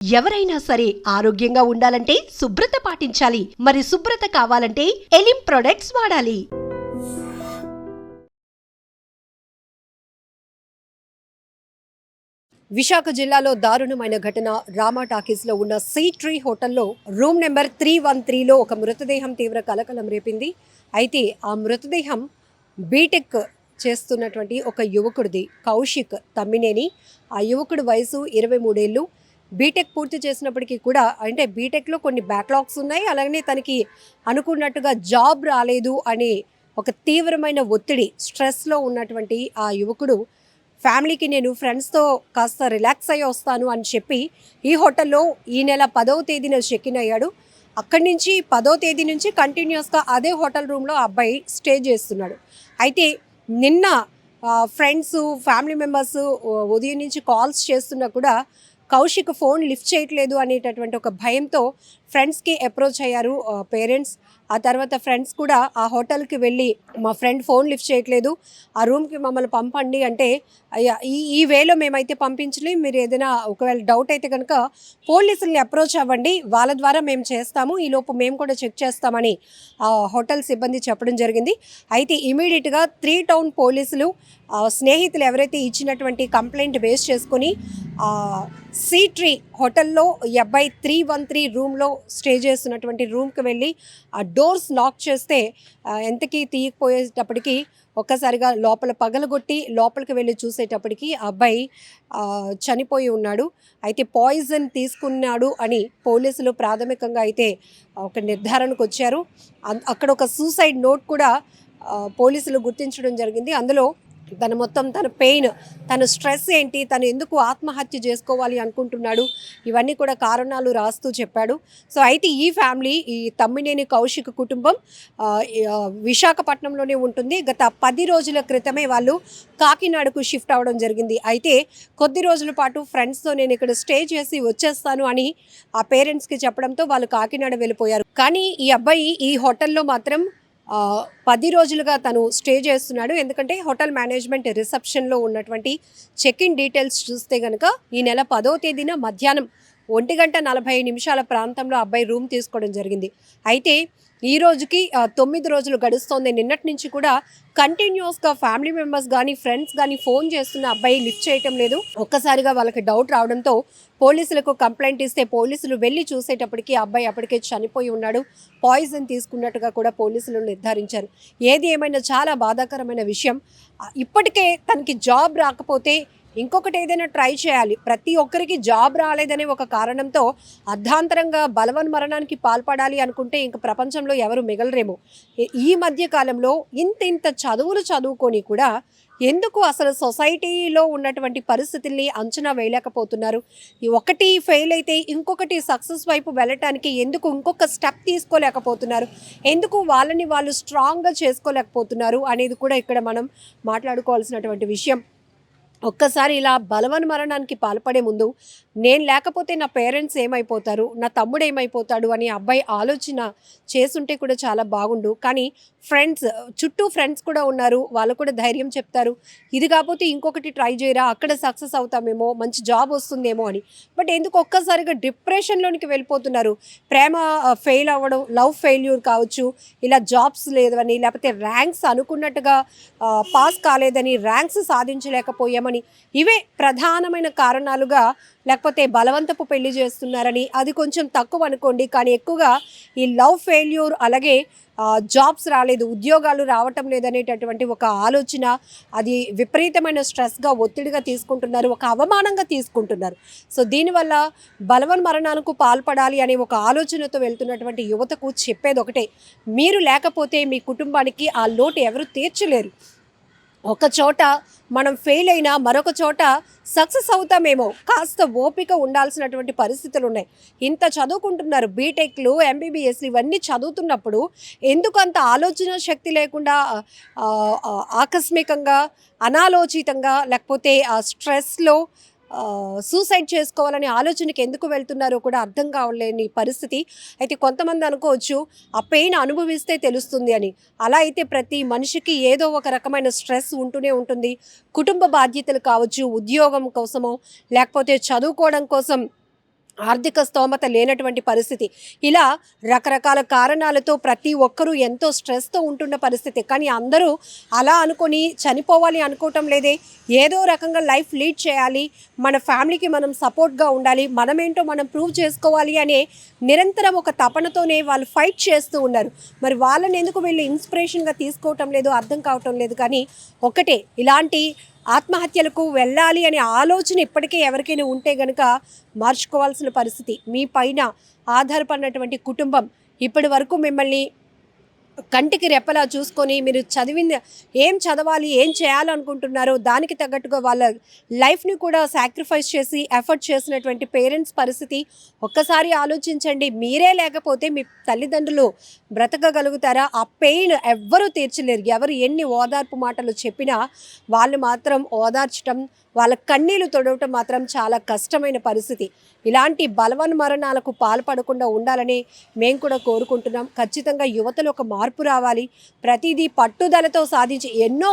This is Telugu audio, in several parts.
ఎవరైనా సరే ఆరోగ్యంగా ఉండాలంటే శుభ్రత పాటించాలి. మరి శుభ్రత కావాలంటే ఎలిం ప్రొడక్ట్స్ వాడాలి. విశాఖ జిల్లాలో దారుణమైన ఘటన. రామా టాకీస్లో ఉన్న సీ ట్రీ హోటల్లో రూమ్ నెంబర్ 313లో ఒక మృతదేహం తీవ్ర కలకలం రేపింది. అయితే ఆ మృతదేహం బీటెక్ చేస్తున్నటువంటి ఒక యువకుడిది, కౌశిక్ తమ్మినేని. ఆ యువకుడి వయసు 23 ఏళ్ళు. బీటెక్ పూర్తి చేసినప్పటికీ కూడా, అంటే బీటెక్లో కొన్ని బ్యాక్లాగ్స్ ఉన్నాయి, అలాగనే తనకి అనుకున్నట్టుగా జాబ్ రాలేదు అనే ఒక తీవ్రమైన ఒత్తిడి, స్ట్రెస్లో ఉన్నటువంటి ఆ యువకుడు ఫ్యామిలీకి నేను ఫ్రెండ్స్తో కాస్త రిలాక్స్ అయ్యి వస్తాను అని చెప్పి ఈ హోటల్లో ఈ నెల 10వ తేదీన చెక్ ఇన్ అయ్యాడు. అక్కడి నుంచి 10వ తేదీ నుంచి కంటిన్యూస్గా అదే హోటల్ రూమ్లో అబ్బాయి స్టే చేస్తున్నాడు. అయితే నిన్న ఫ్రెండ్స్, ఫ్యామిలీ మెంబర్స్ ఉదయం నుంచి కాల్స్ చేస్తున్నా కూడా కౌశిక్ ఫోన్ లిఫ్ట్ చేయట్లేదు అనేటటువంటి ఒక భయంతో ఫ్రెండ్స్కి అప్రోచ్ అయ్యారు పేరెంట్స్. ఆ తర్వాత ఫ్రెండ్స్ కూడా ఆ హోటల్కి వెళ్ళి, మా ఫ్రెండ్ ఫోన్ లిఫ్ట్ చేయట్లేదు, ఆ రూమ్కి మమ్మల్ని పంపండి అంటే, అయ్యా ఈ వేలో మేమైతే పంపించలేం, మీరు ఏదైనా ఒకవేళ డౌట్ అయితే కనుక పోలీసుల్ని అప్రోచ్ అవ్వండి, వాళ్ళ ద్వారా మేము చేస్తాము, ఈలోపు మేము కూడా చెక్ చేస్తామని ఆ హోటల్ సిబ్బంది చెప్పడం జరిగింది. అయితే ఇమీడియట్గా 3 టౌన్ పోలీసులు స్నేహితులు ఎవరైతే ఇచ్చినటువంటి కంప్లైంట్ బేస్ చేసుకుని సీ ట్రీ హోటల్లో ఈ అబ్బాయి 313 రూమ్లో స్టే చేస్తున్నటువంటి రూమ్కి వెళ్ళి ఆ డోర్స్ లాక్ చేస్తే ఎంతకీ తీయకపోయేటప్పటికీ ఒక్కసారిగా లోపల పగలగొట్టి లోపలికి వెళ్ళి చూసేటప్పటికి ఆ అబ్బాయి చనిపోయి ఉన్నాడు. అయితే పాయిజన్ తీసుకున్నాడు అని పోలీసులు ప్రాథమికంగా అయితే ఒక నిర్ధారణకు వచ్చారు. అక్కడ ఒక సూసైడ్ నోట్ కూడా పోలీసులు గుర్తించడం జరిగింది. అందులో తన పెయిన్, తన స్ట్రెస్ ఏంటి, తను ఎందుకు ఆత్మహత్య చేసుకోవాలి అనుకుంటున్నాడు, ఇవన్నీ కూడా కారణాలు రాస్తూ చెప్పాడు. సో అయితే ఈ ఫ్యామిలీ, ఈ తమ్మినేని కౌశిక్ కుటుంబం విశాఖపట్నంలోనే ఉంటుంది. గత 10 రోజుల క్రితమే వాళ్ళు కాకినాడకు షిఫ్ట్ అవ్వడం జరిగింది. అయితే కొద్ది రోజుల పాటు ఫ్రెండ్స్తో నేను ఇక్కడ స్టే చేసి వచ్చేస్తాను అని ఆ పేరెంట్స్కి చెప్పడంతో వాళ్ళు కాకినాడ వెళ్ళిపోయారు. కానీ ఈ అబ్బాయి ఈ హోటల్లో మాత్రం 10 రోజులుగా తను స్టే చేస్తున్నాడు. ఎందుకంటే హోటల్ మేనేజ్మెంట్ రిసెప్షన్లో ఉన్నటువంటి చెక్ ఇన్ డీటెయిల్స్ చూస్తే కనుక ఈ నెల 10వ తేదీన మధ్యాహ్నం 1:40 ప్రాంతంలో అబ్బాయి రూమ్ తీసుకోవడం జరిగింది. అయితే ఈ రోజుకి 9 రోజులు గడుస్తోంది. నిన్నటి నుంచి కూడా కంటిన్యూస్గా ఫ్యామిలీ మెంబర్స్ కానీ ఫ్రెండ్స్ కానీ ఫోన్ చేస్తున్న అబ్బాయి లిఫ్ట్ చేయటం లేదు. ఒక్కసారిగా వాళ్ళకి డౌట్ రావడంతో పోలీసులకు కంప్లైంట్ ఇస్తే పోలీసులు వెళ్ళి చూసేటప్పటికి అబ్బాయి అప్పటికే చనిపోయి ఉన్నాడు, పాయిజన్ తీసుకున్నట్టుగా కూడా పోలీసులు నిర్ధారించారు. ఏది ఏమైనా చాలా బాధాకరమైన విషయం. ఇప్పటికే తనకి జాబ్ రాకపోతే ఇంకొకటి ఏదైనా ట్రై చేయాలి. ప్రతి ఒక్కరికి జాబ్ రాలేదనే ఒక కారణంతో అర్ధాంతరంగా బలవన్మరణానికి పాల్పడాలి అనుకుంటే ఇంక ప్రపంచంలో ఎవరు మిగలరేమో. ఈ మధ్య కాలంలో ఇంత చదువులు చదువుకొని కూడా ఎందుకు అసలు సొసైటీలో ఉన్నటువంటి పరిస్థితుల్ని అంచనా వేయలేకపోతున్నారు? ఈ ఒకటి ఫెయిల్ అయితే ఇంకొకటి సక్సెస్ వైపు వెళ్ళటానికి ఎందుకు ఇంకొక స్టెప్ తీసుకోలేకపోతున్నారు? ఎందుకు వాళ్ళని వాళ్ళు స్ట్రాంగ్గా చేసుకోలేకపోతున్నారు అనేది కూడా ఇక్కడ మనం మాట్లాడుకోవాల్సినటువంటి విషయం. ఒక్కసారి ఇలా బలవన్మరణానికి పాల్పడే ముందు నేను లేకపోతే నా పేరెంట్స్ ఏమైపోతారు, నా తమ్ముడు ఏమైపోతాడు అని అబ్బాయి ఆలోచన చేసుంటే కూడా చాలా బాగుండు. కానీ చుట్టూ ఫ్రెండ్స్ కూడా ఉన్నారు, వాళ్ళు కూడా ధైర్యం చెప్తారు, ఇది కాకపోతే ఇంకొకటి ట్రై చేయరా, అక్కడ సక్సెస్ అవుతామేమో, మంచి జాబ్ వస్తుందేమో అని. బట్ ఎందుకు ఒక్కసారిగా డిప్రెషన్లోనికి వెళ్ళిపోతున్నారు? ప్రేమ ఫెయిల్ అవ్వడం, లవ్ ఫెయిల్యూర్ కావచ్చు, ఇలా జాబ్స్ లేదని, లేకపోతే ర్యాంక్స్ అనుకున్నట్టుగా పాస్ కాలేదని, ర్యాంక్స్ సాధించలేకపోయామని, ఇవే ప్రధానమైన కారణాలుగా, లేకపోతే బలవంతపు పెళ్లి చేస్తున్నారని, అది కొంచెం తక్కువ అనుకోండి. కానీ ఎక్కువగా ఈ లవ్ ఫెయిల్యూర్, అలాగే జాబ్స్ రాలేదు, ఉద్యోగాలు రావటం లేదనేటటువంటి ఒక ఆలోచన, అది విపరీతమైన స్ట్రెస్గా, ఒత్తిడిగా తీసుకుంటున్నారు, ఒక అవమానంగా తీసుకుంటున్నారు. సో దీనివల్ల బలవన్మరణాలకు పాల్పడాలి అనే ఒక ఆలోచనతో వెళ్తున్నటువంటి యువతకు చెప్పేది ఒకటే, మీరు లేకపోతే మీ కుటుంబానికి ఆ లోటు ఎవరు తీర్చలేరు. ఒక చోట మనం ఫెయిల్ అయినా మరొక చోట సక్సెస్ అవుతామేమో, కాస్త ఓపిక ఉండాల్సినటువంటి పరిస్థితులు ఉన్నాయి. ఇంత చదువుకుంటున్నారు, బీటెక్లు, ఎంబీబీఎస్లు ఇవన్నీ చదువుతున్నప్పుడు ఎందుకు అంత ఆలోచన శక్తి లేకుండా ఆకస్మికంగా, అనాలోచితంగా, లేకపోతే ఆ స్ట్రెస్లో సూసైడ్ చేసుకోవాలనే ఆలోచనకి ఎందుకు వెళ్తున్నారో కూడా అర్థం కావలేని పరిస్థితి. అయితే కొంతమంది అనుకోవచ్చు ఆ పెయిన్ అనుభవిస్తే తెలుస్తుంది అని. అలా అయితే ప్రతి మనిషికి ఏదో ఒక రకమైన స్ట్రెస్ ఉంటూనే ఉంటుంది. కుటుంబ బాధ్యతలు కావచ్చు, ఉద్యోగం కోసమో, లేకపోతే చదువుకోవడం కోసం ఆర్థిక స్తోమత లేనటువంటి పరిస్థితి, ఇలా రకరకాల కారణాలతో ప్రతి ఒక్కరూ ఎంతో స్ట్రెస్తో ఉంటున్న పరిస్థితి. కానీ అందరూ అలా అనుకొని చనిపోవాలి అనుకోవటం లేదే, ఏదో రకంగా లైఫ్ లీడ్ చేయాలి, మన ఫ్యామిలీకి మనం సపోర్ట్గా ఉండాలి, మనమేంటో మనం ప్రూవ్ చేసుకోవాలి అనే నిరంతరం ఒక తపనతోనే వాళ్ళు ఫైట్ చేస్తూ ఉన్నారు. మరి వాళ్ళని ఎందుకు వీళ్ళు ఇన్స్పిరేషన్గా తీసుకోవటం లేదు అర్థం కావటం లేదు. కానీ ఒకటే, ఇలాంటి ఆత్మహత్యలకు వెళ్ళాలి అనే ఆలోచన ఇప్పటికే ఎవరికైనా ఉంటే గనుక మార్చుకోవాల్సిన పరిస్థితి. మీ పైన ఆధారపడినటువంటి కుటుంబం ఇప్పటి వరకు మిమ్మల్ని కంటికి రెప్పలా చూసుకొని మీరు చదివింది ఏం చదవాలి, ఏం చేయాలనుకుంటున్నారో దానికి తగ్గట్టుగా వాళ్ళ లైఫ్ని కూడా సాక్రిఫైస్ చేసి ఎఫర్ట్ చేసినటువంటి పేరెంట్స్ పరిస్థితి ఒక్కసారి ఆలోచించండి. మీరే లేకపోతే మీ తల్లిదండ్రులు బ్రతకగలుగుతారా? ఆ పెయిన్ ఎవ్వరూ తీర్చలేరు. ఎవరు ఎన్ని ఓదార్పు మాటలు చెప్పినా వాళ్ళు మాత్రం ఓదార్చడం, వాళ్ళ కన్నీళ్లు తొడవటం మాత్రం చాలా కష్టమైన పరిస్థితి. ఇలాంటి బలవన్మరణాలకు పాల్పడకుండా ఉండాలని మేము కూడా కోరుకుంటున్నాం. ఖచ్చితంగా యువతలో ఒక మార్పు రావాలి. ప్రతిదీ పట్టుదలతో సాధించి ఎన్నో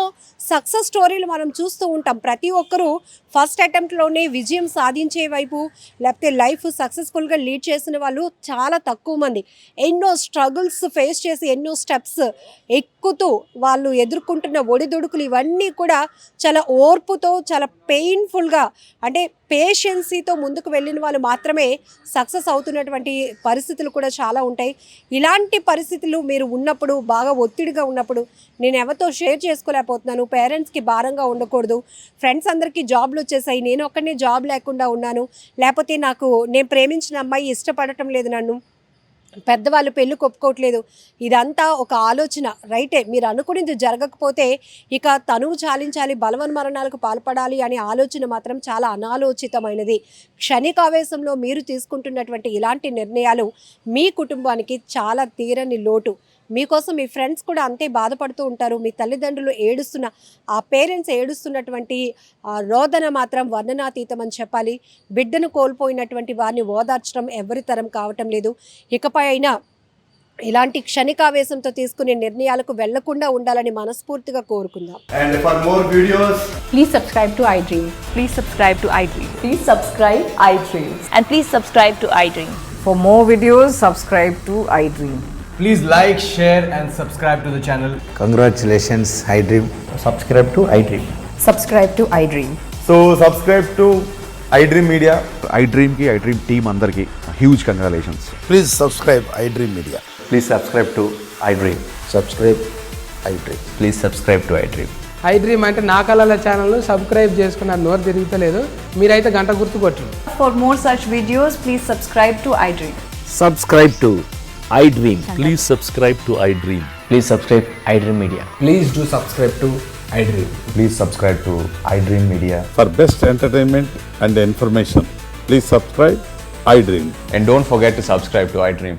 సక్సెస్ స్టోరీలు మనం చూస్తూ ఉంటాం. ప్రతి ఒక్కరూ ఫస్ట్ అటెంప్ట్లోనే విజయం సాధించే వైపు, లేకపోతే లైఫ్ సక్సెస్ఫుల్గా లీడ్ చేసిన వాళ్ళు చాలా తక్కువ మంది. ఎన్నో స్ట్రగుల్స్ ఫేస్ చేసి ఎన్నో స్టెప్స్ ఎక్కుతూ వాళ్ళు ఎదుర్కొంటున్న ఒడిదుడుకులు ఇవన్నీ కూడా చాలా ఓర్పుతో, చాలా పెయిన్ఫుల్గా, అంటే పేషెన్సీతో ముందుకు వెళ్ళిన వాళ్ళు మాత్రమే సక్సెస్ అవుతున్నటువంటి పరిస్థితులు కూడా చాలా ఉంటాయి. ఇలాంటి పరిస్థితులు మీరు ఉన్నప్పుడు, బాగా ఒత్తిడిగా ఉన్నప్పుడు, నేను ఎవరితో షేర్ చేసుకోలేకపోతున్నాను, పేరెంట్స్కి భారంగా ఉండకూడదు, ఫ్రెండ్స్ అందరికీ జాబ్లు వచ్చేసాయి, నేను ఒక్కనే జాబ్ లేకుండా ఉన్నాను, లేకపోతే నేను ప్రేమించిన అమ్మాయి ఇష్టపడటం లేదు, నన్ను పెద్దవాళ్ళు పెళ్ళి ఒప్పుకోవట్లేదు, ఇదంతా ఒక ఆలోచన రైటే. మీరు అనుకునేది జరగకపోతే ఇక తనువు చాలించాలి, బలవన్మరణాలకు పాల్పడాలి అనే ఆలోచన మాత్రం చాలా అనాలోచితమైనది. క్షణికావేశంలో మీరు తీసుకుంటున్నటువంటి ఇలాంటి నిర్ణయాలు మీ కుటుంబానికి చాలా తీరని లోటు. మీకోసం మీ ఫ్రెండ్స్ కూడా అంతే బాధపడుతూ ఉంటారు. మీ తల్లిదండ్రులు ఆ పేరెంట్స్ ఏడుస్తున్నటువంటి రోదన మాత్రం వర్ణనాతీతం అని చెప్పాలి. బిడ్డను కోల్పోయినటువంటి వారిని ఓదార్చడం ఎవరి తరం కావటం లేదు. ఇకపై అయినా ఇలాంటి క్షణికావేశంతో తీసుకునే నిర్ణయాలకు వెళ్లకుండా ఉండాలని మనస్ఫూర్తిగా కోరుకుందాం. And for more videos, Please subscribe to iDream. Please subscribe to iDream. Please subscribe iDream. And please subscribe to iDream. For more videos, subscribe to iDream. please like, share and subscribe to the channel. Congratulations, iDream. Subscribe to iDream. Subscribe to iDream. So subscribe to iDream Media. iDream ki iDream team andarki huge congratulations. Please subscribe iDream Media. Please subscribe to iDream. Subscribe iDream. Please subscribe to iDream. iDream అంటే నా కళల ఛానల్ సబ్స్క్రైబ్ చేసుకున్న నోరు తిరుగుతలేదు, మీరైతే గంట గుర్తు కొట్టండి. For more such videos, please subscribe to iDream. Subscribe to iDream. Please subscribe to iDream. Please subscribe iDream Media. Please do subscribe to iDream. Please subscribe to iDream Media. For best entertainment and information, please subscribe iDream. And don't forget to subscribe to iDream.